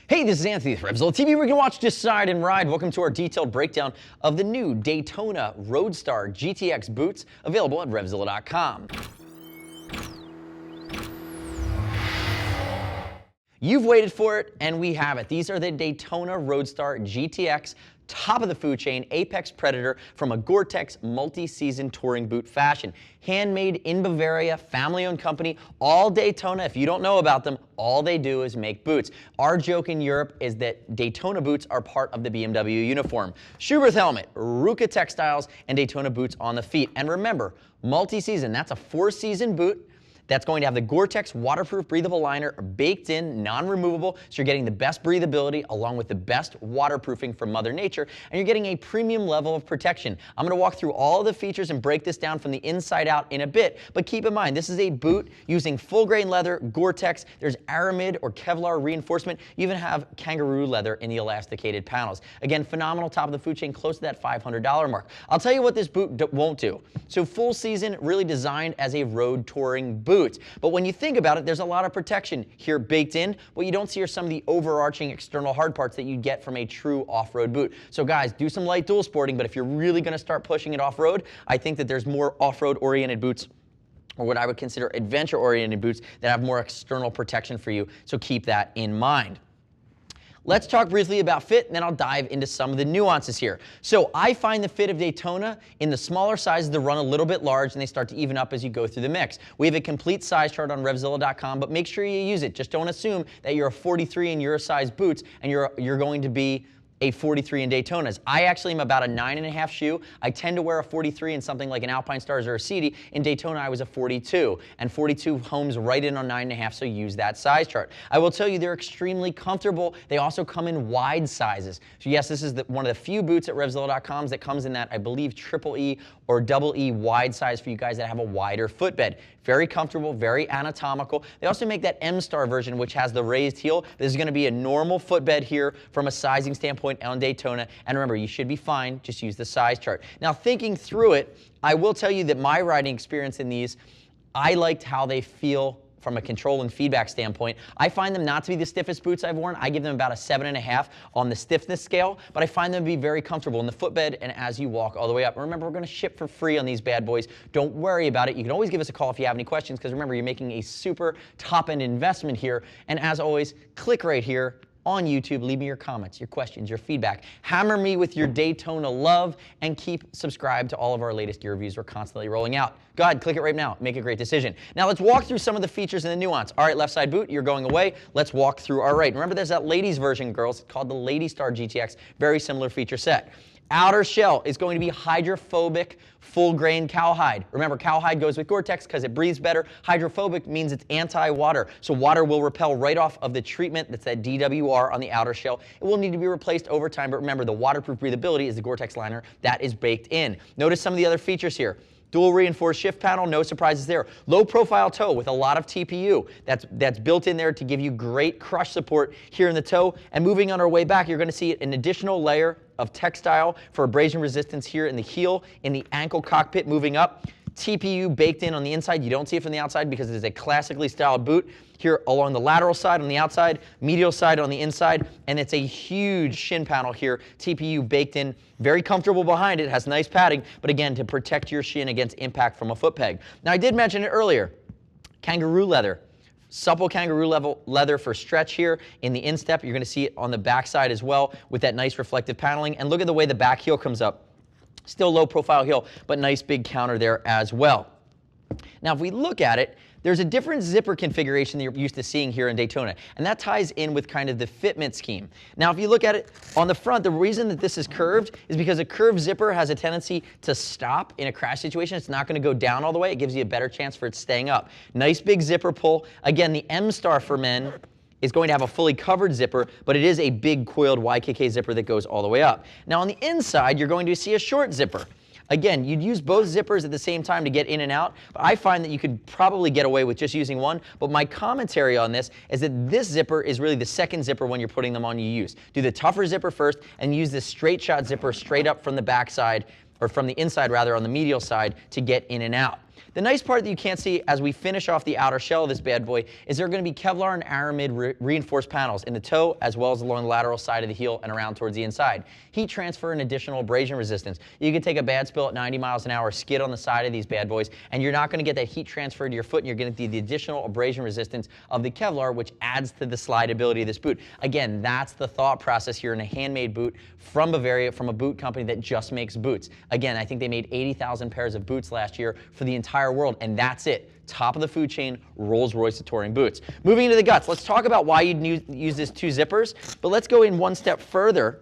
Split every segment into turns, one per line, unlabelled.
Hey, this is Anthony with RevZilla TV. We can watch, decide, and ride. Welcome to our detailed breakdown of the new Daytona Roadstar GTX boots, available at RevZilla.com. You've waited for it, and we have it. These are the Daytona Roadstar GTX, top of the food chain, apex predator from a gore-tex multi-season touring boot fashion. Handmade in Bavaria, family-owned company, all Daytona. If you don't know about them, all they do is make boots. Our joke in Europe is that Daytona boots are part of the BMW uniform. Schubert helmet, Ruka textiles, and Daytona boots on the feet. And remember, multi-season, that's a 4-season boot. That's going to have the gore-tex waterproof breathable liner baked in, non-removable, so you're getting the best breathability along with the best waterproofing from Mother Nature, and you're getting a premium level of protection. I'm going to walk through all of the features and break this down from the inside out in a bit, but keep in mind, this is a boot using full-grain leather, gore-tex, there's aramid or Kevlar reinforcement, you even have kangaroo leather in the elasticated panels. Again, phenomenal top of the food chain, close to that $500 mark. I'll tell you what this boot won't do. So full season, really designed as a road touring boot. But when you think about it, there's a lot of protection here baked in. What you don't see are some of the overarching external hard parts that you get from a true off-road boot. So guys, do some light dual sporting, but if you're really going to start pushing it off-road, I think that there's more off-road oriented boots, or what I would consider adventure-oriented boots, that have more external protection for you. So keep that in mind. Let's talk briefly about fit, and then I'll dive into some of the nuances here. So I find the fit of Daytona in the smaller sizes to run a little bit large, and they start to even up as you go through the mix. We have a complete size chart on RevZilla.com, but make sure you use it. Just don't assume that you're a 43 in your size boots and you're going to be a 43 in Daytonas. I actually am about a 9.5 shoe. I tend to wear a 43 in something like an Alpine Stars or a CD. In Daytona, I was a 42, and 42 homes right in on 9.5, so use that size chart. I will tell you, they're extremely comfortable. They also come in wide sizes. So yes, this is one of the few boots at RevZilla.com that comes in that, I believe, triple E or double E wide size for you guys that have a wider footbed. Very comfortable, very anatomical. They also make that M-Star version, which has the raised heel. This is going to be a normal footbed here from a sizing standpoint on Daytona. And remember, you should be fine. Just use the size chart. Now, thinking through it, I will tell you that my riding experience in these, I liked how they feel from a control and feedback standpoint. I find them not to be the stiffest boots I've worn. I give them about a 7.5 on the stiffness scale, but I find them to be very comfortable in the footbed and as you walk all the way up. Remember, we're going to ship for free on these bad boys. Don't worry about it. You can always give us a call if you have any questions, because remember, you're making a super top-end investment here. And as always, click right here on YouTube, leave me your comments, your questions, your feedback. Hammer me with your Daytona love, and keep subscribed to all of our latest gear reviews we're constantly rolling out. Go ahead, click it right now. Make a great decision. Now let's walk through some of the features and the nuance. All right, left side boot, you're going away. Let's walk through our right. Remember, there's that ladies version, girls. It's called the Lady Star GTX. Very similar feature set. Outer shell is going to be hydrophobic full-grain cowhide. Remember, cowhide goes with gore-tex because it breathes better. Hydrophobic means it's anti-water, so water will repel right off of the treatment. That's that DWR on the outer shell. It will need to be replaced over time, but remember, the waterproof breathability is the gore-tex liner that is baked in. Notice some of the other features here. Dual reinforced shift panel, no surprises there. Low profile toe with a lot of TPU. That's built in there to give you great crush support here in the toe. And moving on our way back, you're going to see an additional layer of textile for abrasion resistance here in the heel, in the ankle cockpit moving up. TPU baked in on the inside. You don't see it from the outside because it is a classically styled boot. Here along the lateral side on the outside, medial side on the inside, and it's a huge shin panel here. TPU baked in, very comfortable behind it, has nice padding, but again, to protect your shin against impact from a foot peg. Now, I did mention it earlier, kangaroo leather. Supple kangaroo leather for stretch here in the instep. You're going to see it on the back side as well with that nice reflective paneling. And look at the way the back heel comes up. Still low profile heel, but nice big counter there as well. Now, if we look at it, there's a different zipper configuration that you're used to seeing here in Daytona, and that ties in with kind of the fitment scheme. Now, if you look at it on the front, the reason that this is curved is because a curved zipper has a tendency to stop in a crash situation. It's not going to go down all the way. It gives you a better chance for it staying up. Nice big zipper pull. Again, the M-Star for men is going to have a fully covered zipper, but it is a big coiled YKK zipper that goes all the way up. Now, on the inside, you're going to see a short zipper. Again, you'd use both zippers at the same time to get in and out, but I find that you could probably get away with just using one. But my commentary on this is that this zipper is really the second zipper when you're putting them on you use. Do the tougher zipper first and use this straight shot zipper straight up from the back side, or from the inside rather, on the medial side to get in and out. The nice part that you can't see as we finish off the outer shell of this bad boy is there are going to be Kevlar and aramid reinforced panels in the toe as well as along the lateral side of the heel and around towards the inside. Heat transfer and additional abrasion resistance. You can take a bad spill at 90 miles an hour, skid on the side of these bad boys, and you're not going to get that heat transfer to your foot, and you're going to get the additional abrasion resistance of the Kevlar, which adds to the slideability of this boot. Again, that's the thought process here in a handmade boot from Bavaria, from a boot company that just makes boots. Again, I think they made 80,000 pairs of boots last year for the entire world, and that's it. Top of the food chain, Rolls-Royce of touring boots. Moving into the guts, let's talk about why you'd use this 2 zippers, but let's go in one step further.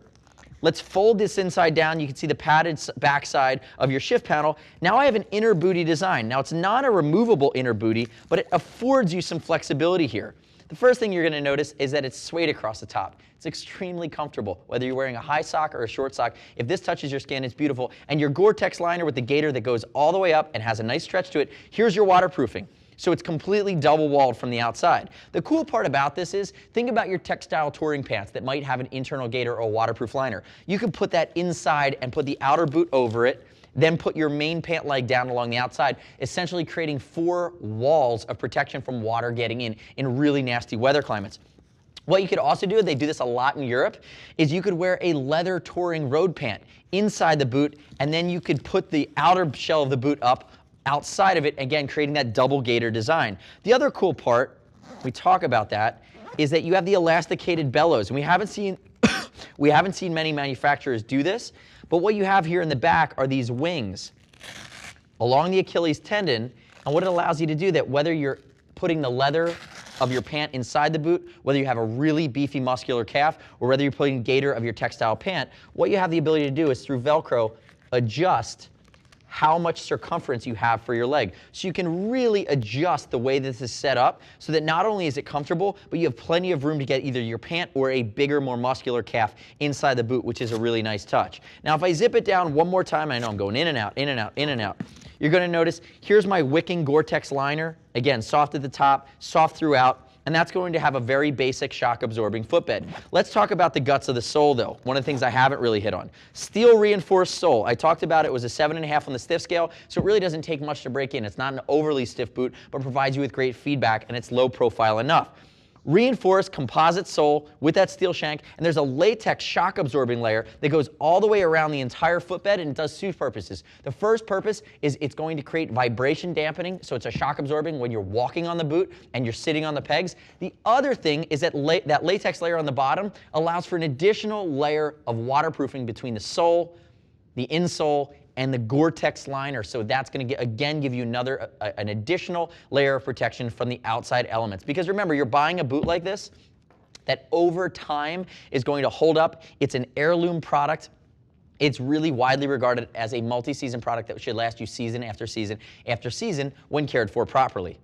Let's fold this inside down. You can see the padded backside of your shift panel. Now I have an inner booty design. Now it's not a removable inner booty, but it affords you some flexibility here. The first thing you're going to notice is that it's suede across the top. It's extremely comfortable, whether you're wearing a high sock or a short sock. If this touches your skin, it's beautiful. And your Gore-Tex liner with the gaiter that goes all the way up and has a nice stretch to it, here's your waterproofing. So it's completely double-walled from the outside. The cool part about this is, think about your textile touring pants that might have an internal gaiter or a waterproof liner. You can put that inside and put the outer boot over it, then put your main pant leg down along the outside, essentially creating 4 walls of protection from water getting in really nasty weather climates. What you could also do, they do this a lot in Europe, is you could wear a leather touring road pant inside the boot, and then you could put the outer shell of the boot up outside of it, again, creating that double gaiter design. The other cool part, we talk about that, is that you have the elasticated bellows. And we haven't seen many manufacturers do this, but what you have here in the back are these wings along the Achilles tendon, and what it allows you to do that, whether you're putting the leather of your pant inside the boot, whether you have a really beefy muscular calf, or whether you're putting gaiter of your textile pant, what you have the ability to do is through Velcro, adjust how much circumference you have for your leg. So you can really adjust the way this is set up so that not only is it comfortable, but you have plenty of room to get either your pant or a bigger, more muscular calf inside the boot, which is a really nice touch. Now, if I zip it down one more time, I know I'm going in and out, in and out, in and out. You're going to notice here's my wicking Gore-Tex liner. Again, soft at the top, soft throughout. And that's going to have a very basic shock-absorbing footbed. Let's talk about the guts of the sole, though. One of the things I haven't really hit on. Steel-reinforced sole. I talked about it was a 7.5 on the stiff scale, so it really doesn't take much to break in. It's not an overly stiff boot, but provides you with great feedback, and it's low profile enough. Reinforced composite sole with that steel shank, and there's a latex shock absorbing layer that goes all the way around the entire footbed, and it does 2 purposes. The first purpose is it's going to create vibration dampening, so it's a shock absorbing when you're walking on the boot and you're sitting on the pegs. The other thing is that that latex layer on the bottom allows for an additional layer of waterproofing between the sole, the insole, and the Gore-Tex liner, so that's going to again give you an additional layer of protection from the outside elements. Because remember, you're buying a boot like this that over time is going to hold up. It's an heirloom product. It's really widely regarded as a multi-season product that should last you season after season after season when cared for properly.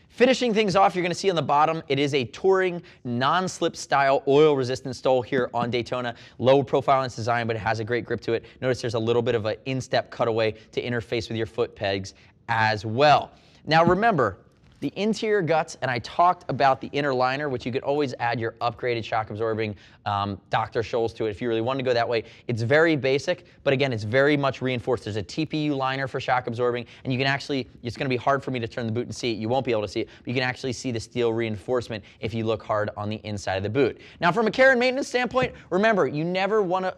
Finishing things off, you're going to see on the bottom, it is a touring, non-slip style, oil-resistant sole here on Daytona. Low profile in its design, but it has a great grip to it. Notice there's a little bit of an instep cutaway to interface with your foot pegs as well. Now remember, the interior guts, and I talked about the inner liner, which you could always add your upgraded shock-absorbing Dr. Scholl's to it if you really wanted to go that way. It's very basic, but again, it's very much reinforced. There's a TPU liner for shock-absorbing, and you can actually, it's going to be hard for me to turn the boot and see it. You won't be able to see it, but you can actually see the steel reinforcement if you look hard on the inside of the boot. Now, from a care and maintenance standpoint, remember, you never want to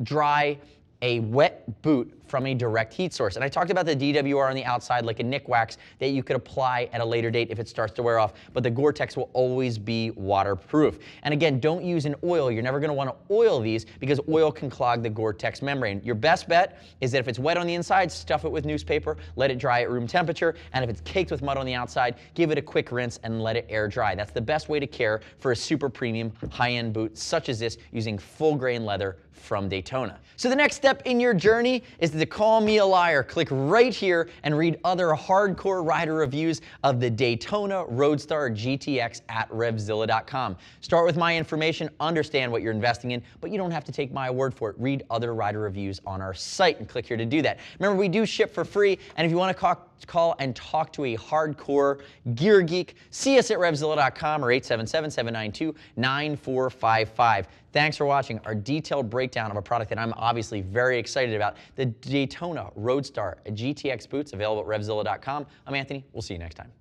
dry a wet boot from a direct heat source. And I talked about the DWR on the outside, like a nick wax that you could apply at a later date if it starts to wear off, but the Gore-Tex will always be waterproof. And again, don't use an oil. You're never going to want to oil these because oil can clog the Gore-Tex membrane. Your best bet is that if it's wet on the inside, stuff it with newspaper, let it dry at room temperature, and if it's caked with mud on the outside, give it a quick rinse and let it air dry. That's the best way to care for a super premium high-end boot such as this using full grain leather from Daytona. So the next step in your journey is to call me a liar. Click right here and read other hardcore rider reviews of the Daytona Roadstar GTX at RevZilla.com. Start with my information, understand what you're investing in, but you don't have to take my word for it. Read other rider reviews on our site and click here to do that. Remember, we do ship for free, and if you want to call and talk to a hardcore gear geek, see us at RevZilla.com or 877-792-9455. Thanks for watching our detailed breakdown of a product that I'm obviously very excited about, the Daytona Roadstar GTX boots available at RevZilla.com. I'm Anthony. We'll see you next time.